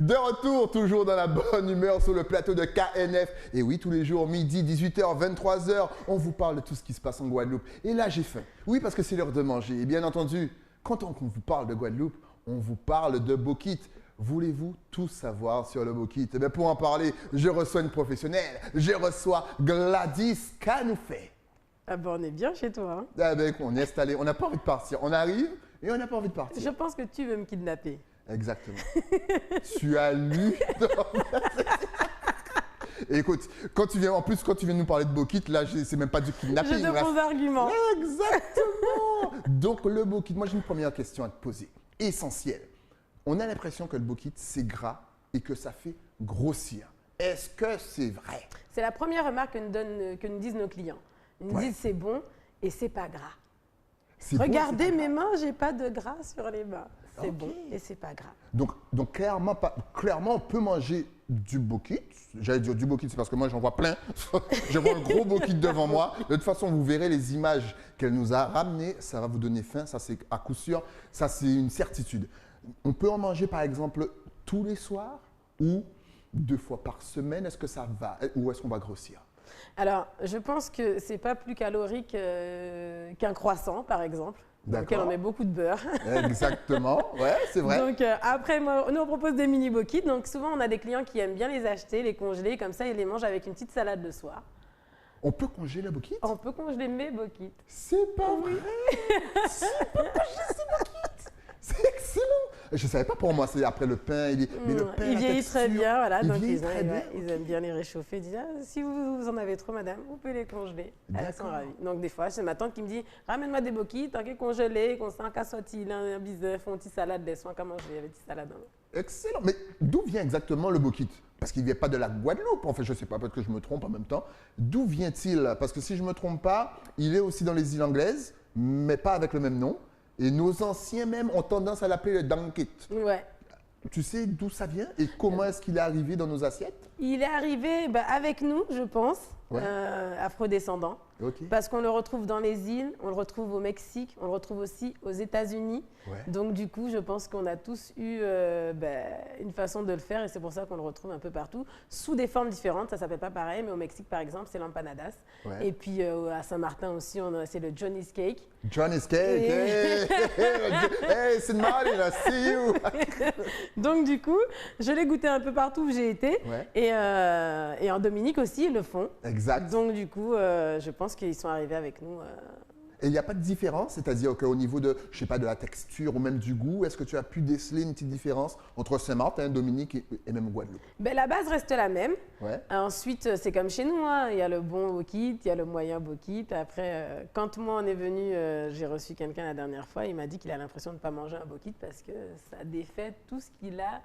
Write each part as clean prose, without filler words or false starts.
De retour, toujours dans la bonne humeur sur le plateau de KNF. Et oui, tous les jours, midi, 18h, 23h, on vous parle de tout ce qui se passe en Guadeloupe. Et là, j'ai faim. Oui, parce que c'est l'heure de manger. Et bien entendu, quand on vous parle de Guadeloupe, on vous parle de Bokit. Voulez-vous tout savoir sur le Bokit? Eh bien, pour en parler, je reçois une professionnelle. Je reçois Gladys Kanoufé. Ah ben, on est bien chez toi. Hein. Ah ben, on est installé, on n'a pas envie de partir. On arrive et on n'a pas envie de partir. Je pense que tu veux me kidnapper. Exactement. Tu as lu. Et écoute, quand tu viens nous parler de Bokit, là, c'est même pas du kidnapping. J'ai de bons arguments. Exactement. Donc, le Bokit, moi, j'ai une première question à te poser, essentielle. On a l'impression que le Bokit, c'est gras et que ça fait grossir. Est-ce que c'est vrai? C'est la première remarque que nous disent nos clients. Ils nous disent c'est bon et c'est pas gras. Regardez mes mains, j'ai pas de gras sur les mains. C'est bon et c'est pas gras. Donc clairement, on peut manger du Bokit. J'allais dire du Bokit, c'est parce que moi j'en vois plein. Je vois un gros Bokit devant moi. De toute façon, vous verrez les images qu'elle nous a ramenées. Ça va vous donner faim, ça c'est à coup sûr. Ça c'est une certitude. On peut en manger par exemple tous les soirs ou 2 fois par semaine. Est-ce que ça va ou est-ce qu'on va grossir? Alors, je pense que c'est pas plus calorique qu'un croissant, par exemple, dans lequel on met beaucoup de beurre. Exactement, ouais, c'est vrai. Donc, après, nous, on propose des mini Bokit. Donc, souvent, on a des clients qui aiment bien les acheter, les congeler, comme ça, ils les mangent avec une petite salade le soir. On peut congeler le Bokit? On peut congeler mes Bokit. C'est pas vrai. C'est pas congeler ces Bokit. C'est excellent. Je ne savais pas pour moi, c'est après le pain. Mais le pain, il vieillit très bien, voilà. Donc ils aiment bien les réchauffer. Ils disent si vous en avez trop, madame, vous pouvez les congeler. Elles sont ravies. Donc des fois, c'est ma tante qui me dit ramène-moi des Bokit, tant qu'à congeler, qu'on sent qu'à sortir un bisef, une petite salade, des soins qu'à manger avec une petite salade. Excellent. Mais d'où vient exactement le Bokit? Parce qu'il ne vient pas de la Guadeloupe. En fait, je ne sais pas, peut-être que je me trompe en même temps. D'où vient-il? Parce que si je ne me trompe pas, il est aussi dans les îles anglaises, mais pas avec le même nom. Et nos anciens même ont tendance à l'appeler le Dankit. Ouais. Tu sais d'où ça vient et comment est-ce qu'il est arrivé dans nos assiettes? Il est arrivé avec nous, je pense, afro-descendants. Okay. Parce qu'on le retrouve dans les îles, on le retrouve au Mexique, on le retrouve aussi aux États-Unis. Ouais. Donc du coup, je pense qu'on a tous eu une façon de le faire et c'est pour ça qu'on le retrouve un peu partout, sous des formes différentes. Ça ne s'appelle pas pareil, mais au Mexique, par exemple, c'est l'empanadas. Ouais. Et puis à Saint-Martin aussi, c'est le Johnny's Cake. Johnny's Cake, hey, c'est Marty, là, see you. Donc du coup, je l'ai goûté un peu partout où j'ai été. Ouais. Et en Dominique aussi, ils le font. Exact. Donc du coup, je pense qu'ils sont arrivés avec nous. Et il n'y a pas de différence, c'est-à-dire qu'au niveau de, je sais pas, de la texture ou même du goût, est-ce que tu as pu déceler une petite différence entre Saint-Martin, Dominique et même Guadeloupe? La base reste la même. Ouais. Ensuite, c'est comme chez nous, hein. Il y a le bon Bokit, il y a le moyen Bokit. Après, quand moi on est venu, j'ai reçu quelqu'un la dernière fois, il m'a dit qu'il a l'impression de ne pas manger un Bokit parce que ça défait tout ce qu'il a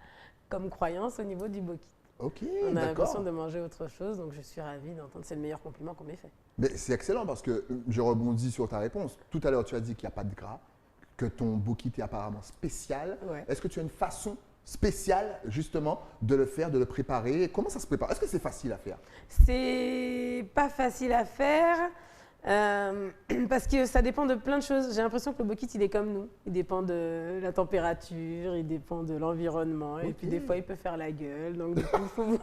comme croyance au niveau du Bokit. Ok, on a l'impression de manger autre chose, donc je suis ravie d'entendre. C'est le meilleur compliment qu'on m'ait fait. Mais c'est excellent parce que je rebondis sur ta réponse. Tout à l'heure, tu as dit qu'il n'y a pas de gras, que ton Bokit est apparemment spécial. Ouais. Est-ce que tu as une façon spéciale, justement, de le faire, de le préparer? Comment ça se prépare? Est-ce que c'est facile à faire? C'est pas facile à faire. Parce que ça dépend de plein de choses. J'ai l'impression que le Bokit, il est comme nous. Il dépend de la température, il dépend de l'environnement. Okay. Et puis des fois, il peut faire la gueule. Donc du coup,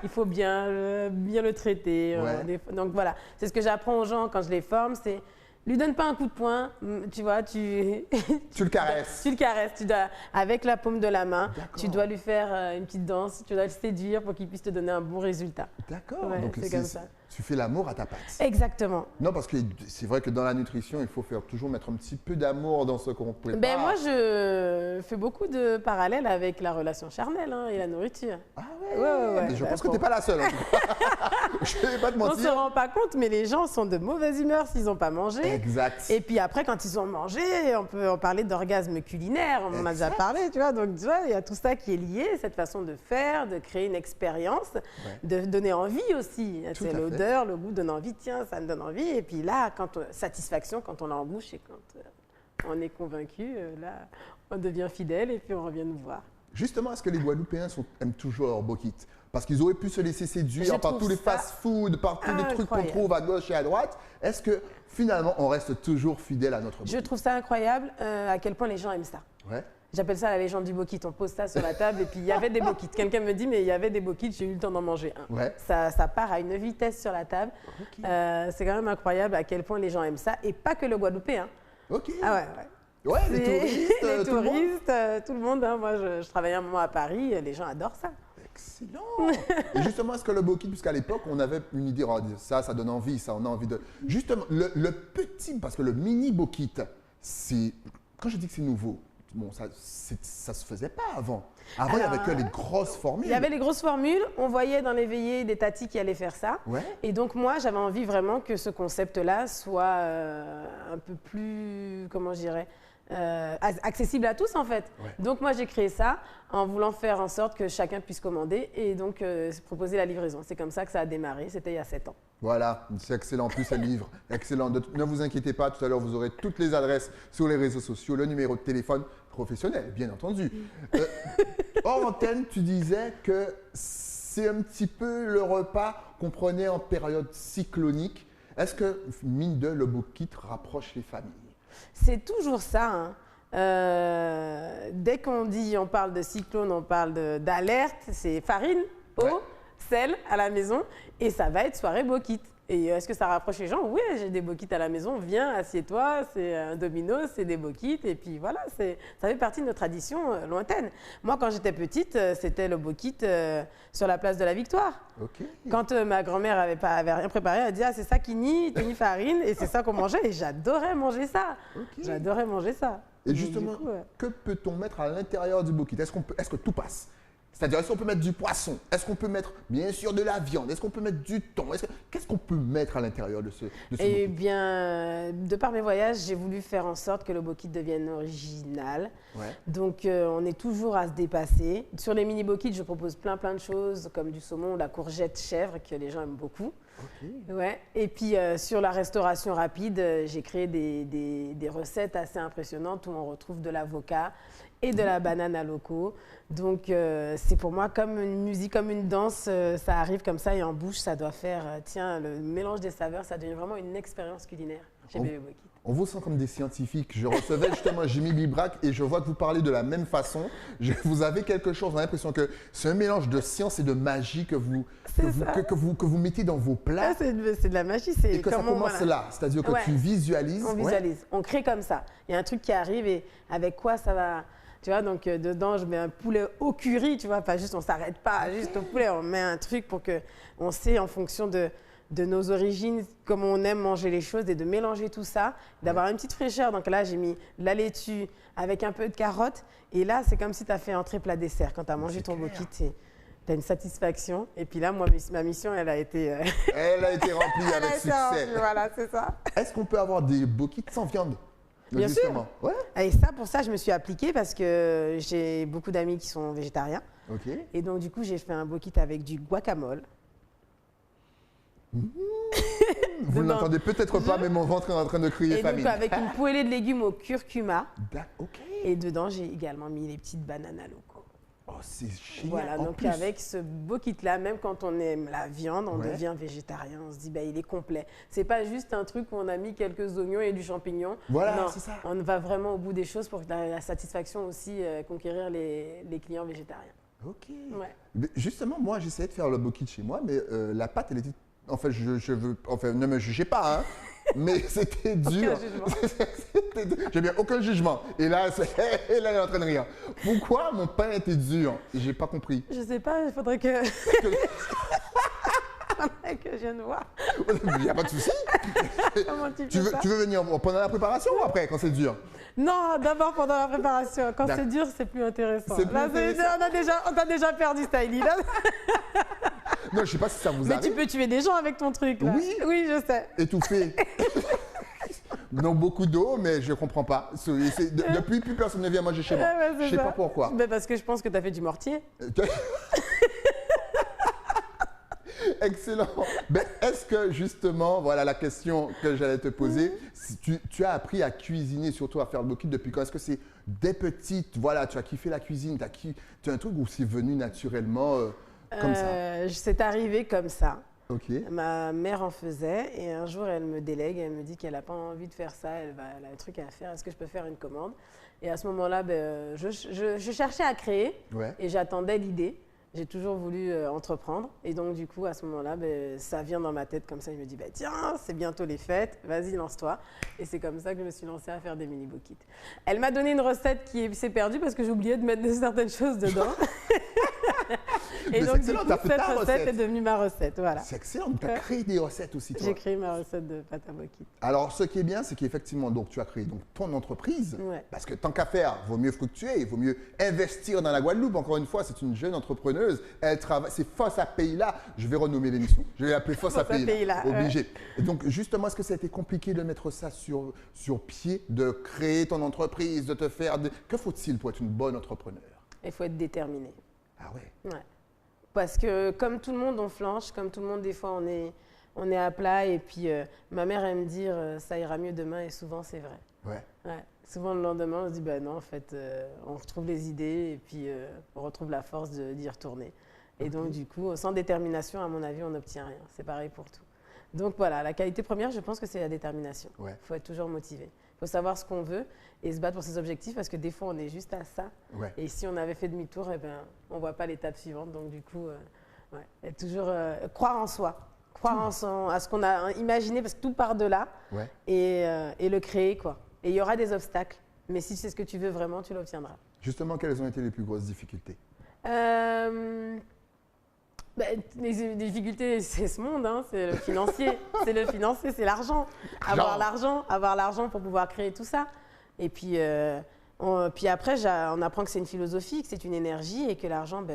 il faut bien le traiter. Ouais. Donc voilà, c'est ce que j'apprends aux gens quand je les forme. C'est lui donne pas un coup de poing, tu vois, tu le caresses. Tu le caresses, tu dois, avec la paume de la main, tu dois lui faire une petite danse, tu dois le séduire pour qu'il puisse te donner un bon résultat. D'accord, ouais, donc c'est comme ça. Tu fais l'amour à ta pâte. Exactement. Non, parce que c'est vrai que dans la nutrition, il faut toujours mettre un petit peu d'amour dans ce qu'on prépare. Moi, je fais beaucoup de parallèles avec la relation charnelle et la nourriture. Ah ouais, mais je pense que tu n'es pas la seule. En tout cas. Je ne vais pas te mentir. On ne se rend pas compte, mais les gens sont de mauvaise humeur s'ils n'ont pas mangé. Exact. Et puis après, quand ils ont mangé, on peut en parler d'orgasme culinaire. On en a déjà parlé, tu vois. Donc, tu vois, il y a tout ça qui est lié, cette façon de faire, de créer une expérience, de donner envie aussi. C'est l'odeur. Le goût donne envie, tiens, ça me donne envie. Et puis là, satisfaction quand on l'a en bouche et quand on est convaincu, là, on devient fidèle et puis on revient nous voir. Justement, est-ce que les Guadeloupéens aiment toujours leur Bokit? Parce qu'ils auraient pu se laisser séduire par tous les fast-food, par tous les trucs qu'on trouve à gauche et à droite. Est-ce que finalement, on reste toujours fidèle à notre Bokit? Je trouve ça incroyable à quel point les gens aiment ça. Ouais. J'appelle ça la légende du bokit. On pose ça sur la table et puis il y avait des bokits. Quelqu'un me dit, mais il y avait des bokits, j'ai eu le temps d'en manger un. Ouais. Ça part à une vitesse sur la table. Ok. C'est quand même incroyable à quel point les gens aiment ça. Et pas que le Guadeloupéen. Ok. Ah ouais. Ouais, les touristes, les tout le monde. touristes, tout le monde. Hein. Moi, je travaillais un moment à Paris, les gens adorent ça. Excellent. Et justement, est-ce que le bokit, puisqu'à l'époque, on avait une idée, on dit, ça donne envie, ça, on a envie de... Justement, le petit, parce que le mini bokit, c'est... Quand je dis que c'est nouveau, bon, ça se faisait pas avant. Avant, il y avait que les grosses formules. Il y avait les grosses formules. On voyait dans les veillées des tatis qui allaient faire ça. Ouais. Et donc, moi, j'avais envie vraiment que ce concept-là soit un peu plus, comment je dirais, accessible à tous en fait. Ouais. Donc moi j'ai créé ça en voulant faire en sorte que chacun puisse commander et donc proposer la livraison. C'est comme ça que ça a démarré, c'était il y a 7 ans. Voilà, c'est excellent. En plus, elle livre. Excellent. Ne vous inquiétez pas, tout à l'heure, vous aurez toutes les adresses sur les réseaux sociaux, le numéro de téléphone professionnel, bien entendu. Hors antenne, tu disais que c'est un petit peu le repas qu'on prenait en période cyclonique. Est-ce que, mine de, le bokit rapproche les familles? C'est toujours ça. Hein. Dès on parle de cyclone, on parle d'alerte, c'est farine, eau, Ouais. sel à la maison et ça va être soirée bokit. Et est-ce que ça rapproche les gens? Oui, j'ai des bokits à la maison, viens, assieds-toi, c'est un domino, c'est des bokits. Et puis voilà, ça fait partie de notre tradition lointaine. Moi, quand j'étais petite, c'était le bokit sur la place de la Victoire. Ok. Quand ma grand-mère avait rien préparé, elle dit ah c'est ça qui nie farine et c'est ça qu'on mangeait et j'adorais manger ça. Ok. J'adorais manger ça. Et Donc, justement, du coup, que peut-on mettre à l'intérieur du bokit? Est-ce que tout passe? C'est-à-dire, est-ce qu'on peut mettre du poisson? Est-ce qu'on peut mettre, bien sûr, de la viande? Est-ce qu'on peut mettre du thon? Qu'est-ce qu'on peut mettre à l'intérieur de ce Eh bokit? bien, de par mes voyages, j'ai voulu faire en sorte que le bokit devienne original. Ouais. Donc, on est toujours à se dépasser. Sur les mini bokits, je propose plein de choses comme du saumon, la courgette chèvre que les gens aiment beaucoup. Ok. Ouais. Et puis, sur la restauration rapide, j'ai créé des recettes assez impressionnantes où on retrouve de l'avocat et de la banane à loco. Donc, c'est pour moi comme une musique, comme une danse. Ça arrive comme ça et en bouche, ça doit faire, tiens, le mélange des saveurs, ça devient vraiment une expérience culinaire chez Bébé Bokit. On vous sent comme des scientifiques. Je recevais justement Jimmy Bibrac et je vois que vous parlez de la même façon. Vous avez quelque chose, on a l'impression que c'est un mélange de science et de magie que vous mettez dans vos plats. Ah, c'est de la magie. Et que ça commence là, c'est-à-dire que Ouais. tu visualises. On Ouais. visualise, on crée comme ça. Il y a un truc qui arrive et avec quoi ça va. Tu vois, donc dedans, je mets un poulet au curry, tu vois, pas juste, on s'arrête pas juste au poulet, on met un truc pour que on sait en fonction de nos origines, comment on aime manger les choses et de mélanger tout ça, d'avoir une petite fraîcheur. Donc là, j'ai mis de la laitue avec un peu de carotte et là, c'est comme si tu as fait entrée plat dessert. Quand tu as mangé ton bokit, tu as une satisfaction. Et puis là, moi, ma mission, elle a été... Elle a été remplie avec succès. Voilà, c'est ça. Est-ce qu'on peut avoir des bokits sans viande? Bien Justement. sûr. Ouais. Et ça, pour ça, je me suis appliquée parce que j'ai beaucoup d'amis qui sont végétariens. Ok. Et donc, du coup, j'ai fait un bokit avec du guacamole. Vous ne l'entendez peut-être pas, mais mon ventre est en train de crier Et famine. donc, avec une poêlée de légumes au curcuma. Ok. Et dedans, j'ai également mis les petites bananes à loco. Oh, c'est génial. Voilà, En donc plus, avec ce bokit-là, même quand on aime la viande, on Ouais. devient végétarien. On se dit, bah, il est complet. C'est pas juste un truc où on a mis quelques oignons et du champignon. Voilà, Non, c'est ça. on va vraiment au bout des choses pour la satisfaction aussi, conquérir les clients végétariens. Ok. Ouais. Mais justement, moi, j'essayais de faire le bokit chez moi, mais la pâte, elle était. Enfin, ne me jugez pas, hein. Mais c'était dur. jugement. J'ai bien aucun jugement. Et là, elle est en train de rire. Pourquoi mon pain était dur? J'ai pas compris. Je sais pas, il faudrait que. faudrait que je vienne voir. Il n'y a pas de souci. Comment tu fais ça? Tu veux venir pendant la préparation ou après, quand c'est dur? Non, d'abord pendant la préparation. Quand D'accord. c'est dur, c'est plus intéressant. C'est plus Là, intéressant. on a déjà perdu Stylie. Là. Non, je sais pas si ça vous Mais arrive. tu peux tuer des gens avec ton truc. Là. Oui. Oui, je sais. Étouffé. Donc beaucoup d'eau, mais je comprends pas. Depuis, plus personne ne vient manger chez moi. Ouais, c'est Je sais ça. pas pourquoi. Ben, parce que je pense que tu as fait du mortier. Excellent. Ben, est-ce que justement, voilà la question que j'allais te poser, si tu as appris à cuisiner, surtout à faire le bokit depuis quand? Est-ce que c'est dès petite, voilà, tu as kiffé la cuisine, tu as un truc où c'est venu naturellement comme ça? C'est arrivé comme ça. Ok. Ma mère en faisait et un jour, elle me délègue, elle me dit qu'elle n'a pas envie de faire ça, elle a un truc à faire, est-ce que je peux faire une commande? Et à ce moment-là, je cherchais à créer Ouais. et j'attendais l'idée. J'ai toujours voulu entreprendre et donc du coup, à ce moment-là, ça vient dans ma tête comme ça. Je me dis, tiens, c'est bientôt les fêtes, vas-y, lance-toi. Et c'est comme ça que je me suis lancée à faire des mini bokits. Elle m'a donné une recette qui s'est perdue parce que j'ai oublié de mettre certaines choses dedans. Et Mais donc, c'est excellent, du t'as coup, fait cette ta recette recette. est devenue ma recette. Voilà. C'est excellent, tu as créé des recettes aussi, toi. J'ai créé ma recette de pâte à bokit. Alors, ce qui est bien, c'est qu'effectivement, donc, tu as créé donc, ton entreprise. Ouais. Parce que tant qu'à faire, il vaut mieux fructuer, il vaut mieux investir dans la Guadeloupe. Encore une fois, c'est une jeune entrepreneuse. Elle travaille, c'est Fosse à Pays-là. Je vais renommer l'émission. Je vais l'appeler Fosse à Pays-là. Obligé. Et donc, justement, est-ce que ça a été compliqué de mettre ça sur pied, de créer ton entreprise, de te faire. Que faut-il pour être une bonne entrepreneur? Il faut être déterminé. Ah ouais. Ouais. Parce que comme tout le monde, on flanche, comme tout le monde, des fois, on est à plat. Et puis, ma mère aime dire ça ira mieux demain et souvent, c'est vrai. Ouais. Ouais. Souvent, le lendemain, on se dit non, en fait, on retrouve les idées et puis on retrouve la force d'y retourner. Et donc, du coup, sans détermination, à mon avis, on n'obtient rien. C'est pareil pour tout. Donc, voilà, la qualité première, je pense que c'est la détermination. Il faut être toujours motivé. Il faut savoir ce qu'on veut et se battre pour ses objectifs parce que des fois, on est juste à ça. Ouais. Et si on avait fait demi-tour, on ne voit pas l'étape suivante. Donc, du coup, être toujours croire en soi, croire à ce qu'on a imaginé parce que tout part de là et le créer, quoi. Et il y aura des obstacles, mais si c'est ce que tu veux vraiment, tu l'obtiendras. Justement, quelles ont été les plus grosses difficultés? Les difficultés, c'est ce monde, hein, c'est le financier. C'est le financier, c'est l'argent. Avoir l'argent pour pouvoir créer tout ça. Et puis, puis après, on apprend que c'est une philosophie, que c'est une énergie et que l'argent,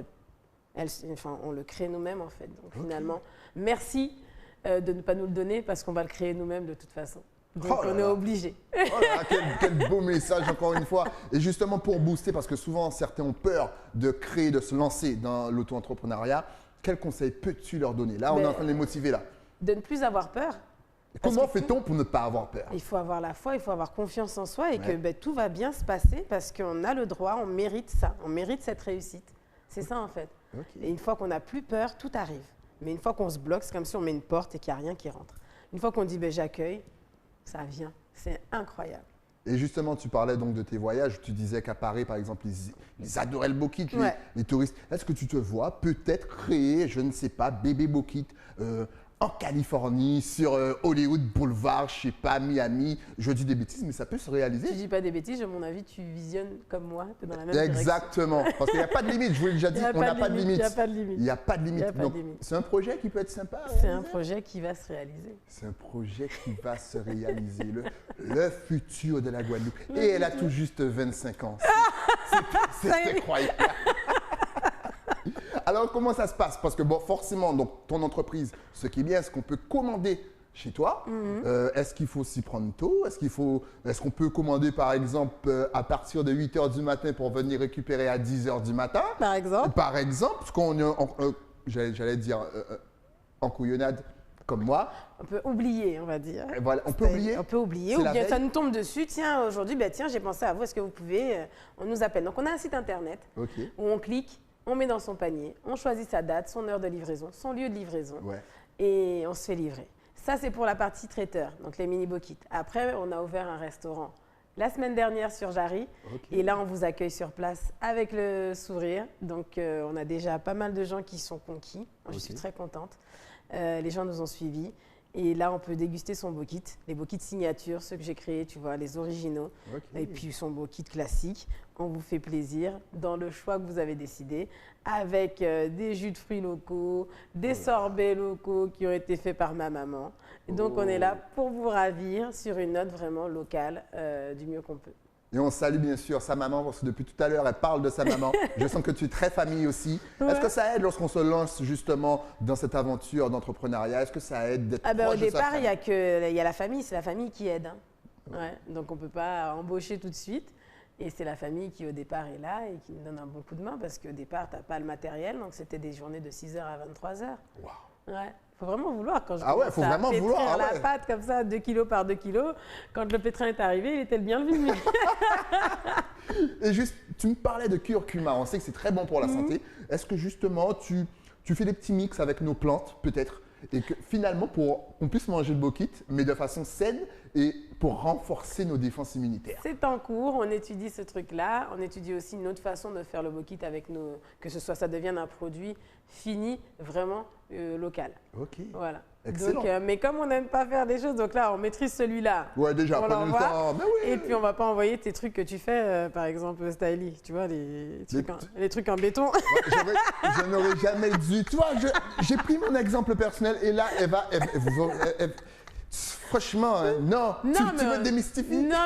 on le crée nous-mêmes en fait. Donc finalement, merci de ne pas nous le donner parce qu'on va le créer nous-mêmes de toute façon. Donc on est obligé. Oh là là, quel beau message encore une fois. Et justement pour booster, parce que souvent certains ont peur de créer, de se lancer dans l'auto-entrepreneuriat, quels conseils peux-tu leur donner? Là, on est en train de les motiver là. De ne plus avoir peur. Comment fait-on pour ne pas avoir peur? Il faut avoir la foi, il faut avoir confiance en soi et que tout va bien se passer parce qu'on a le droit, on mérite ça, on mérite cette réussite. C'est ça en fait. Et une fois qu'on n'a plus peur, tout arrive. Mais une fois qu'on se bloque, c'est comme si on met une porte et qu'il n'y a rien qui rentre. Une fois qu'on dit j'accueille, ça vient. C'est incroyable. Et justement, tu parlais donc de tes voyages. Tu disais qu'à Paris, par exemple, ils adoraient le bokit, les touristes. Est-ce que tu te vois peut-être créer, je ne sais pas, bébé bokit en Californie, sur Hollywood Boulevard, je ne sais pas, Miami? Je dis des bêtises, mais ça peut se réaliser. Tu dis pas des bêtises, à mon avis, tu visionnes comme moi, tu es dans la même Exactement, direction. parce qu'il n'y a pas de limite, je vous l'ai déjà dit, on n'a pas de limite. Il n'y a pas de limite. Il n'y a pas de limite. Donc, c'est un projet qui peut être sympa à C'est un projet qui va se réaliser. C'est un projet qui va se réaliser, le futur de la Guadeloupe. Et elle a tout juste 25 ans. C'est incroyable. Alors, comment ça se passe? Parce que bon, forcément, donc, ton entreprise, ce qui est bien, c'est qu'on peut commander chez toi. Est-ce qu'il faut s'y prendre tôt? Est-ce qu'on peut commander, par exemple, à partir de 8 h du matin pour venir récupérer à 10 h du matin? Par exemple. Par exemple, parce qu'on j'allais dire en couillonnade comme moi. On peut oublier, on va dire. Voilà, on peut oublier. On peut oublier. Ou bien ça nous tombe dessus. Tiens, aujourd'hui, tiens, j'ai pensé à vous. Est-ce que vous pouvez On nous appelle. Donc, on a un site internet où on clique. On met dans son panier, on choisit sa date, son heure de livraison, son lieu de livraison et on se fait livrer. Ça, c'est pour la partie traiteur, donc les mini bokits. Après, on a ouvert un restaurant la semaine dernière sur Jarry et là, on vous accueille sur place avec le sourire. Donc, on a déjà pas mal de gens qui sont conquis. Moi, je suis très contente. Les gens nous ont suivis. Et là, on peut déguster son bokit, les bokits signature, ceux que j'ai créés, tu vois, les originaux. Et puis son bokit classique. On vous fait plaisir dans le choix que vous avez décidé, avec des jus de fruits locaux, des sorbets locaux qui ont été faits par ma maman. Et donc, on est là pour vous ravir sur une note vraiment locale du mieux qu'on peut. Et on salue bien sûr sa maman, parce que depuis tout à l'heure, elle parle de sa maman. Je sens que tu es très famille aussi. Est-ce que ça aide lorsqu'on se lance justement dans cette aventure d'entrepreneuriat? Est-ce que ça aide d'être proche de sa famille? Au départ, il y a la famille, c'est la famille qui aide. Hein. Donc, on ne peut pas embaucher tout de suite. Et c'est la famille qui, au départ, est là et qui nous donne un bon coup de main, parce qu'au départ, tu n'as pas le matériel. Donc, c'était des journées de 6 h à 23 h. Wow. Faut vraiment vouloir. Quand je faut vraiment vouloir. La pâte comme ça, 2 kg par 2 kg. Quand le pétrin est arrivé, il était le bienvenu. Et juste, tu me parlais de curcuma. On sait que c'est très bon pour la santé. Est-ce que justement, tu fais des petits mix avec nos plantes, peut-être, Et que finalement, pour qu'on puisse manger le bokit, mais de façon saine et pour renforcer nos défenses immunitaires. C'est en cours, on étudie ce truc-là. On étudie aussi une autre façon de faire le bokit avec que ça devienne un produit fini, vraiment local. Ok. Voilà. Excellent. Donc, mais comme on n'aime pas faire des choses, donc là, on maîtrise celui-là. Ouais, déjà, on prenez le l'envoie. temps. Mais oui. Et puis, on va pas envoyer tes trucs que tu fais, par exemple, Styly, tu vois, les trucs en béton. Ouais, je n'aurais jamais dû. Tu vois, j'ai pris mon exemple personnel et là, franchement, hein, non, tu veux démystifier. Non,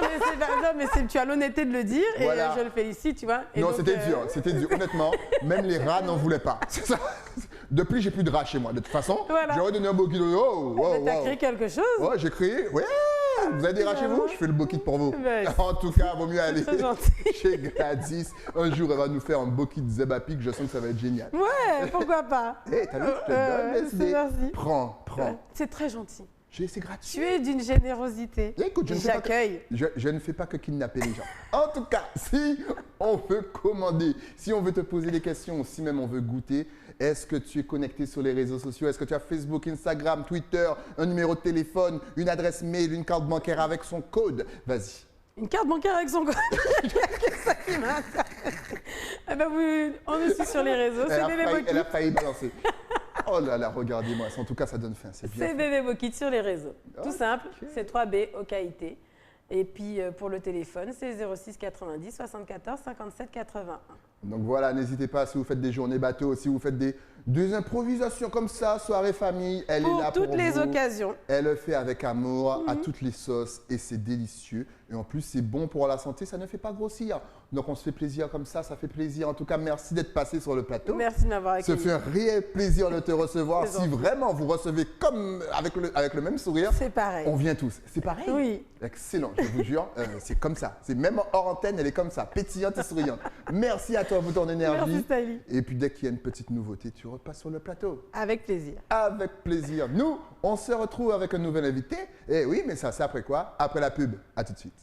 mais tu as l'honnêteté de le dire Voilà. et je le félicite, tu vois. Et Non, donc, c'était dur. Honnêtement, même les rats n'en voulaient pas. C'est ça. Depuis, j'ai plus de rats chez moi. De toute façon, Voilà. j'aurais donné un bokit. T'as créé quelque chose. Ouais, j'ai créé. Ouais. Vous avez des rats chez vous? Je fais le bokit pour vous. Ben, En tout cas, vaut mieux aller c'est gentil. chez Gladys. Un jour, elle va nous faire un bokit Zebapic. Je sens que ça va être génial. Ouais, pourquoi pas. Hé, t'as vu, je te donne les idées. Merci. Prends. C'est très gentil. C'est gratuit. Tu es d'une générosité. Écoute, J'accueille. je ne fais pas que kidnapper les gens. En tout cas, si on veut commander, si on veut te poser des questions, si même on veut goûter, est-ce que tu es connecté sur les réseaux sociaux? Est-ce que tu as Facebook, Instagram, Twitter, un numéro de téléphone, une adresse mail, une carte bancaire avec son code? Vas-y. Une carte bancaire avec son code. Qu'est-ce ça qui m'intéresse? Eh ben oui, on est aussi sur les réseaux. C'est Bébé Bokit. Elle a failli balancer. Oh là là, regardez-moi. En tout cas, ça donne faim. C'est bien. C'est Bébé Bokit sur les réseaux. Tout Ok. simple, c'est 3B au KIT. Et puis pour le téléphone, c'est 06 90 74 57 81. Donc voilà, n'hésitez pas si vous faites des journées bateau, si vous faites des improvisations comme ça, soirée famille, elle est là Pour pour toutes les vous. occasions. Elle le fait avec amour, à toutes les sauces et c'est délicieux. Et en plus, c'est bon pour la santé, ça ne fait pas grossir. Donc on se fait plaisir comme ça fait plaisir. En tout cas, merci d'être passé sur le plateau. Merci de m'avoir Ça accueilli. fait un réel plaisir de te recevoir. C'est Si gentil. vraiment vous recevez comme avec le même sourire, C'est pareil. on vient tous. C'est pareil? Oui. Excellent, je vous jure, c'est comme ça. C'est même hors antenne, elle est comme ça, pétillante et souriante. Merci à toi pour ton énergie. Merci Styly. Et puis dès qu'il y a une petite nouveauté, tu repasses sur le plateau. Avec plaisir. Avec plaisir. Nous, on se retrouve avec un nouvel invité. Et oui, mais ça, c'est après quoi? Après la pub. À tout de suite.